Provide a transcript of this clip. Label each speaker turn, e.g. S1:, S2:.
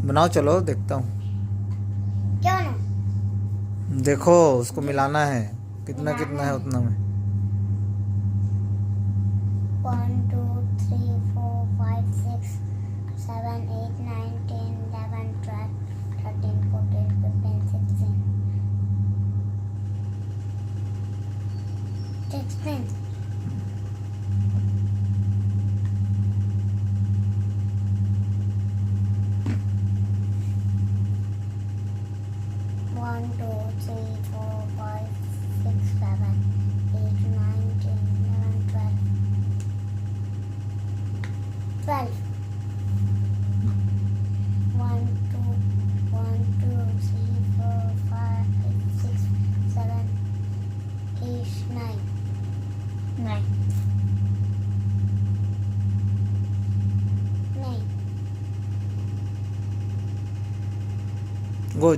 S1: बनाओ, चलो देखता हूँ।
S2: क्यों ना?
S1: देखो, उसको मिलाना है, कितना
S2: मिलाना
S1: कितना है
S2: है।
S1: उतना में।
S2: 1 2 3 4 5 6 7 8 9 10 11 12 13 14 15 16 16 1 2 3 4 5 6 7 8 9 10 11 12 12 1 2 1 2 3 4 5 6 7 8 9 9 9
S1: गो।